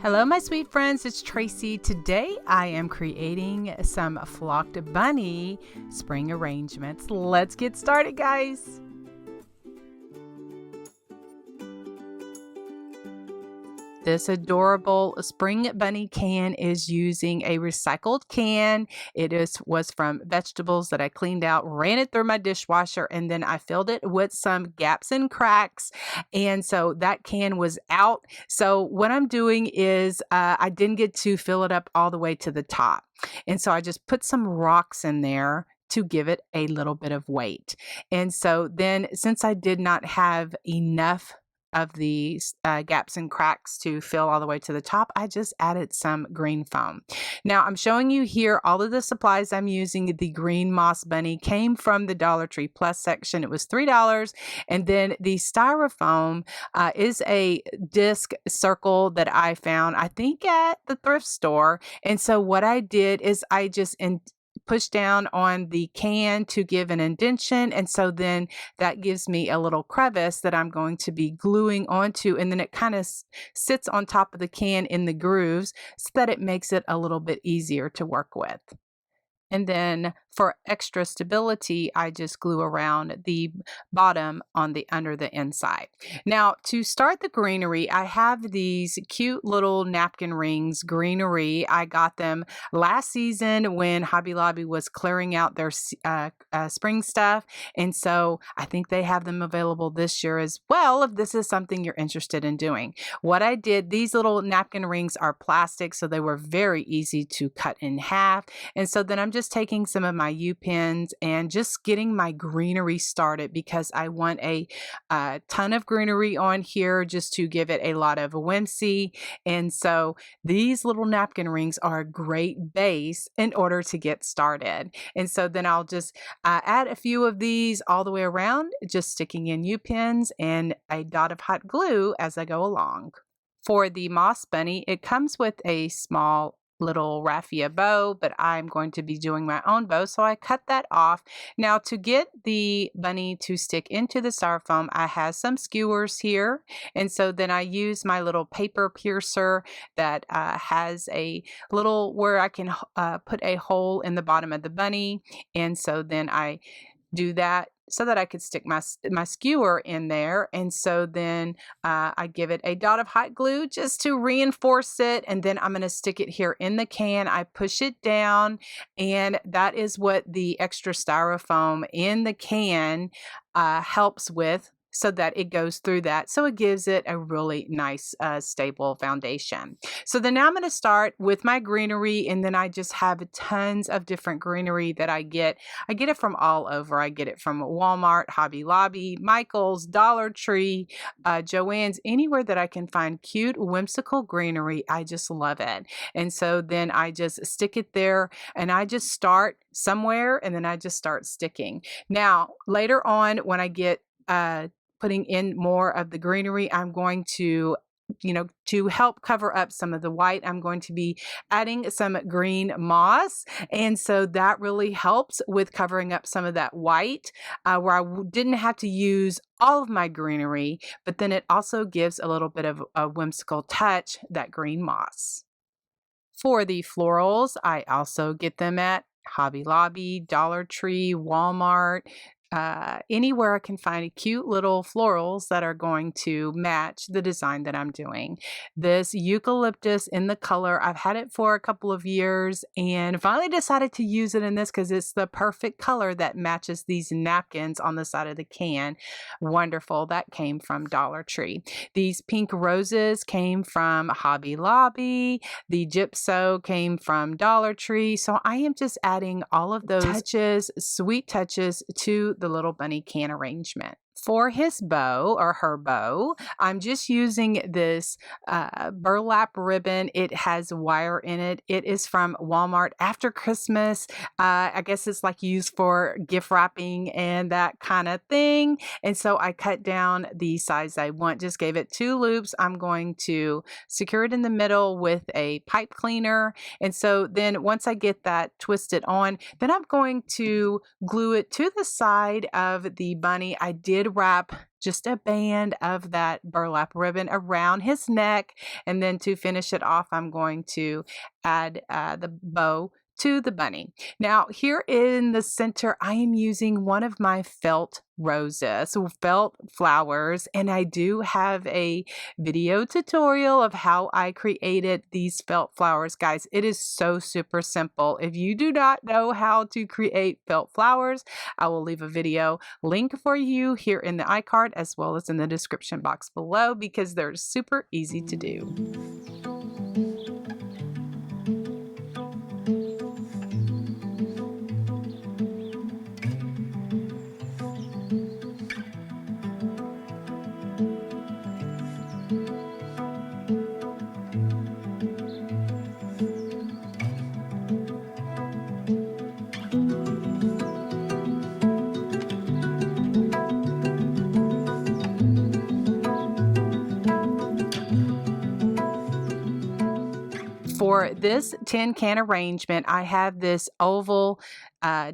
Hello, my sweet friends. It's Tracy. Today I am creating some flocked bunny spring arrangements. Let's get started, guys. This adorable spring bunny can is using a recycled can. Was from vegetables that I cleaned out, ran it through my dishwasher, and then I filled it with some gaps and cracks. And so that can was out. So what I'm doing is I didn't get to fill it up all the way to the top. And so I just put some rocks in there to give it a little bit of weight. And so then since I did not have enough of these gaps and cracks to fill all the way to the top, I just added some green foam. Now I'm showing you here all of the supplies I'm using. The green moss bunny came from the Dollar Tree Plus section. It was $3. And then the styrofoam is a disc circle that I found, I think, at the thrift store. And so what I did is I just push down on the can to give an indentation, and so then that gives me a little crevice that I'm going to be gluing onto, and then it kind of sits on top of the can in the grooves so that it makes it a little bit easier to work with. And then for extra stability, I just glue around the bottom on the under the inside. Now, to start the greenery, I have these cute little napkin rings, greenery. I got them last season when Hobby Lobby was clearing out their spring stuff. And so I think they have them available this year as well, if this is something you're interested in doing. What I did, these little napkin rings are plastic, so they were very easy to cut in half. And so then I'm just taking some of my U-pins and just getting my greenery started, because I want a ton of greenery on here just to give it a lot of whimsy. And so these little napkin rings are a great base in order to get started. And so then I'll just add a few of these all the way around, just sticking in U-pins and a dot of hot glue as I go along. For the moss bunny, it comes with a small little raffia bow, but I'm going to be doing my own bow, so I cut that off. Now, to get the bunny to stick into the styrofoam, I have some skewers here, and so then I use my little paper piercer that has a little where I can put a hole in the bottom of the bunny, and so then I do that so that I could stick my skewer in there. And so then I give it a dot of hot glue just to reinforce it. And then I'm going to stick it here in the can. I push it down, and that is what the extra styrofoam in the can helps with, so that it goes through that. So it gives it a really nice, stable foundation. So then now I'm going to start with my greenery, and then I just have tons of different greenery that I get. I get it from all over. I get it from Walmart, Hobby Lobby, Michael's, Dollar Tree, Joann's, anywhere that I can find cute, whimsical greenery. I just love it. And so then I just stick it there, and I just start somewhere, and then I just start sticking. Now, later on, when I get putting in more of the greenery, I'm going to help cover up some of the white, I'm going to be adding some green moss. And so that really helps with covering up some of that white, where I didn't have to use all of my greenery, but then it also gives a little bit of a whimsical touch, that green moss. For the florals, I also get them at Hobby Lobby, Dollar Tree, Walmart, anywhere I can find cute little florals that are going to match the design that I'm doing. This eucalyptus in the color, I've had it for a couple of years and finally decided to use it in this because it's the perfect color that matches these napkins on the side of the can. Wonderful. That came from Dollar Tree. These pink roses came from Hobby Lobby. The gypso came from Dollar Tree. So I am just adding all of those touches, sweet touches, to the little bunny can arrangement. For his bow or her bow, I'm just using this burlap ribbon. It has wire in it. It is from Walmart after Christmas. I guess it's like used for gift wrapping and that kind of thing. And so I cut down the size I want, just gave it 2 loops. I'm going to secure it in the middle with a pipe cleaner. And so then once I get that twisted on, then I'm going to glue it to the side of the bunny. I did did wrap just a band of that burlap ribbon around his neck. And then to finish it off, I'm going to add the bow to the bunny. Now, here in the center, I am using one of my felt roses, felt flowers, and I do have a video tutorial of how I created these felt flowers. Guys, it is so super simple. If you do not know how to create felt flowers, I will leave a video link for you here in the iCard as well as in the description box below because they're super easy to do. For this tin can arrangement, I have this oval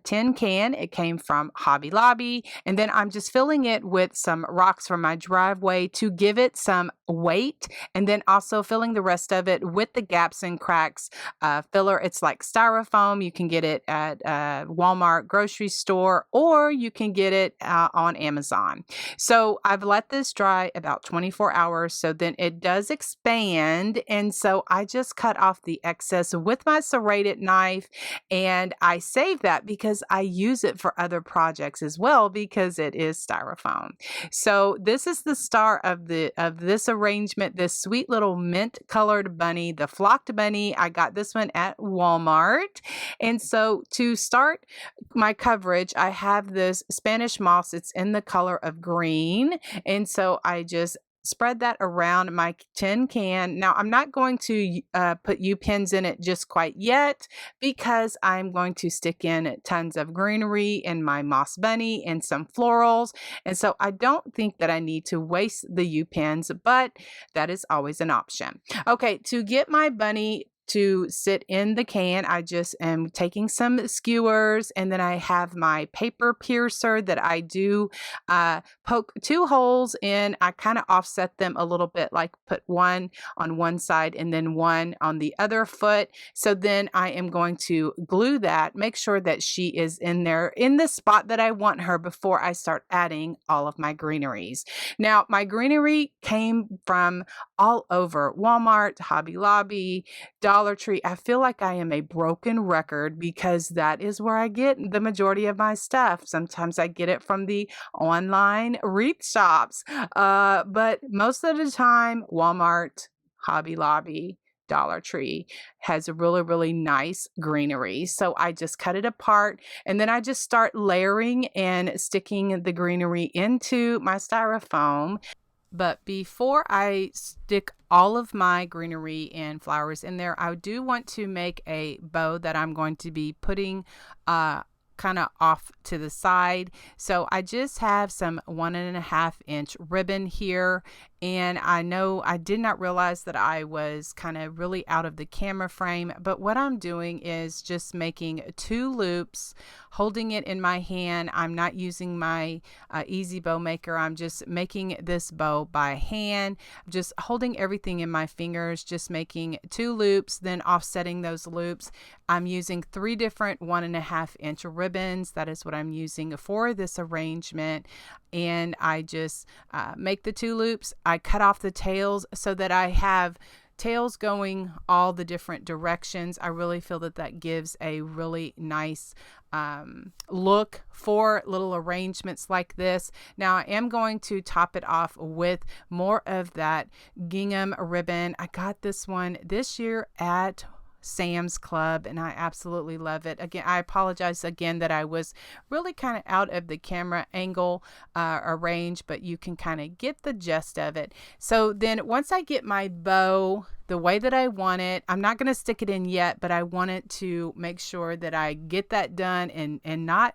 tin can. It came from Hobby Lobby, and then I'm just filling it with some rocks from my driveway to give it some weight, and then also filling the rest of it with the gaps and cracks filler. It's like styrofoam. You can get it at Walmart grocery store, or you can get it on Amazon. So I've let this dry about 24 hours, so then it does expand, and so I just cut off the excess with my serrated knife, and I save that because I use it for other projects as well because it is styrofoam. So this is the star of this arrangement, this sweet little mint colored bunny, the flocked bunny. I got this one at Walmart. And so to start my coverage, I have this Spanish moss. It's in the color of green. And so I just spread that around my tin can. Now, I'm not going to put U-pins in it just quite yet because I'm going to stick in tons of greenery in my moss bunny and some florals. And so I don't think that I need to waste the U-pins, but that is always an option. Okay, to get my bunny to sit in the can, I just am taking some skewers, and then I have my paper piercer that I do poke 2 holes in. I kind of offset them a little bit, like put one on one side and then one on the other foot. So then I am going to glue that, make sure that she is in there in the spot that I want her before I start adding all of my greeneries. Now, my greenery came from all over Walmart, Hobby Lobby, Dollar Tree. I feel like I am a broken record because that is where I get the majority of my stuff. Sometimes I get it from the online WREATH shops, but most of the time, Walmart, Hobby Lobby, Dollar Tree has a really, really nice greenery. So I just cut it apart and then I just start layering and sticking the greenery into my styrofoam. But before I stick all of my greenery and flowers in there, I do want to make a bow that I'm going to be putting kind of off to the side. So I just have some 1.5-inch ribbon here. And I know I did not realize that I was kind of really out of the camera frame, but what I'm doing is just making 2 loops, holding it in my hand. I'm not using my easy bow maker. I'm just making this bow by hand, just holding everything in my fingers, just making 2 loops, then offsetting those loops. I'm using 3 different 1.5-inch ribbons. That is what I'm using for this arrangement. And I just make the 2 loops. I cut off the tails so that I have tails going all the different directions. I really feel that that gives a really nice look for little arrangements like this. Now I am going to top it off with more of that gingham ribbon. I got this one this year at Sam's Club and I absolutely love it. Again, I apologize again that I was really kind of out of the camera angle or range, but you can kind of get the gist of it. So then once I get my bow the way that I want it, I'm not going to stick it in yet, but I wanted to make sure that I get that done and not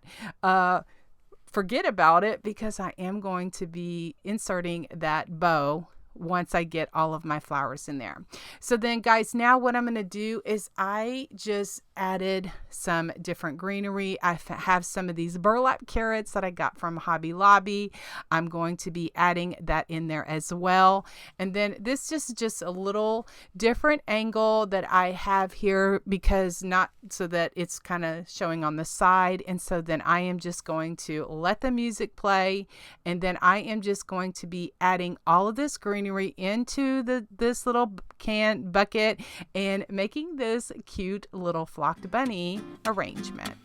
forget about it because I am going to be inserting that bow once I get all of my flowers in there. So then guys, now what I'm going to do is I just added some different greenery. I have some of these burlap carrots that I got from Hobby Lobby. I'm going to be adding that in there as well. And then this is just a little different angle that I have here, because not so that it's kind of showing on the side. And so then I am just going to let the music play, and then I am just going to be adding all of this greenery into this little bucket and making this cute little flocked bunny arrangement.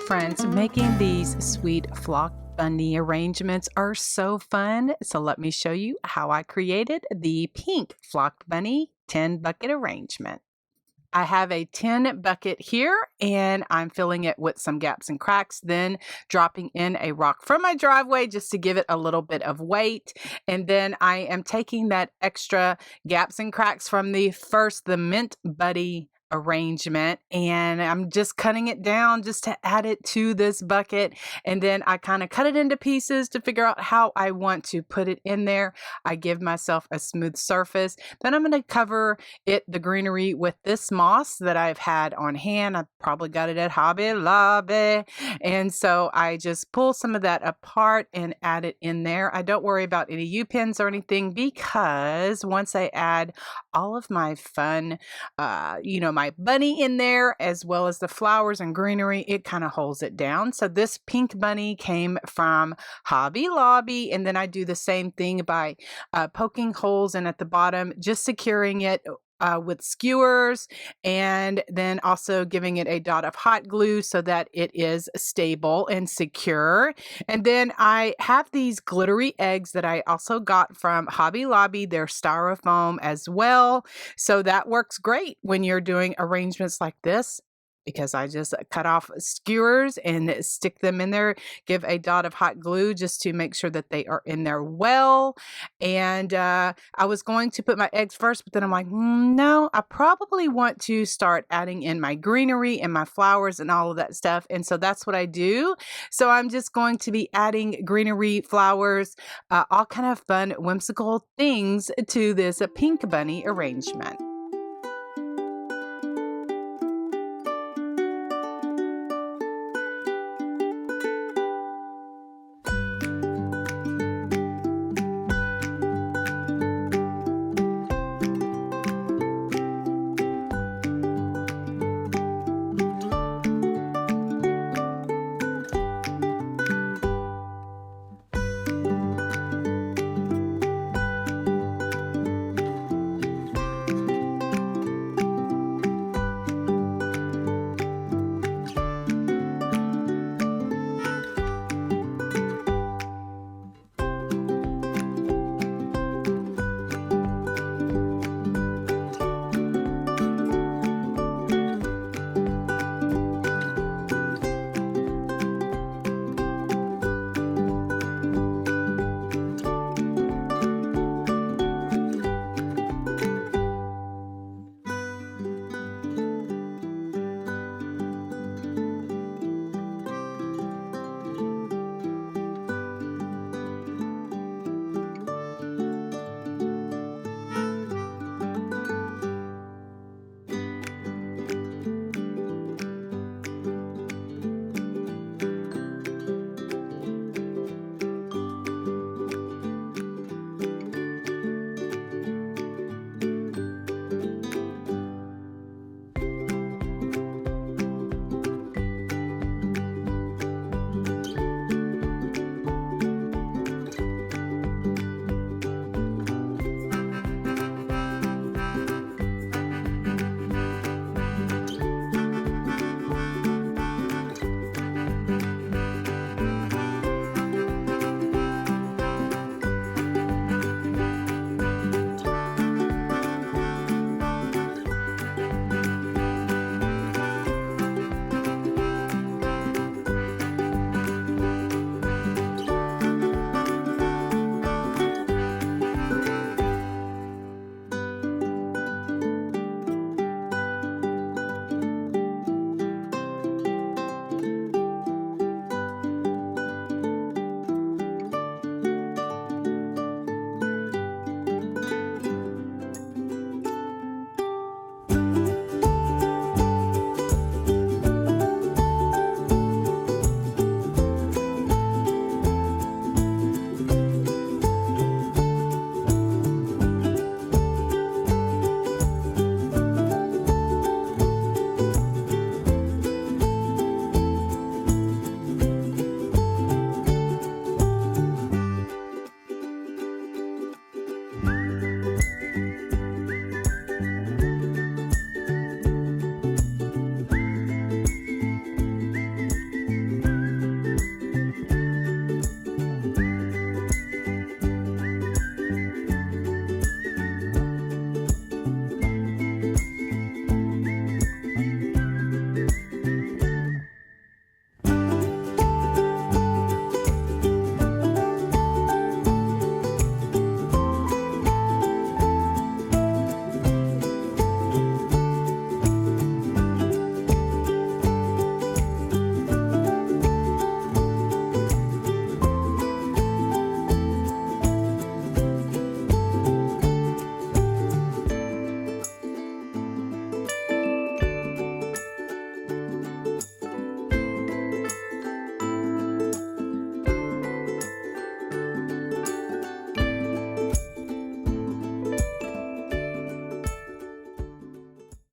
Friends, making these sweet flock bunny arrangements are so fun. So let me show you how I created the pink flocked bunny 10 bucket arrangement. I have a 10 bucket here, and I'm filling it with some gaps and cracks, then dropping in a rock from my driveway just to give it a little bit of weight. And then I am taking that extra gaps and cracks from the Mint Buddy arrangement, and I'm just cutting it down just to add it to this bucket. And then I kind of cut it into pieces to figure out how I want to put it in there. I give myself a smooth surface. Then I'm going to cover the greenery with this moss that I've had on hand. I probably got it at Hobby Lobby. And so I just pull some of that apart and add it in there. I don't worry about any U-pins or anything, because once I add all of my fun, my bunny in there, as well as the flowers and greenery, it kind of holds it down. So this pink bunny came from Hobby Lobby, and then I do the same thing by poking holes in at the bottom, just securing it with skewers, and then also giving it a dot of hot glue so that it is stable and secure. And then I have these glittery eggs that I also got from Hobby Lobby. They're styrofoam as well. So that works great when you're doing arrangements like this, because I just cut off skewers and stick them in there, give a dot of hot glue just to make sure that they are in there well. And I was going to put my eggs first, but then I'm like, no, I probably want to start adding in my greenery and my flowers and all of that stuff. And so that's what I do. So I'm just going to be adding greenery, flowers, all kind of fun, whimsical things to this pink bunny arrangement.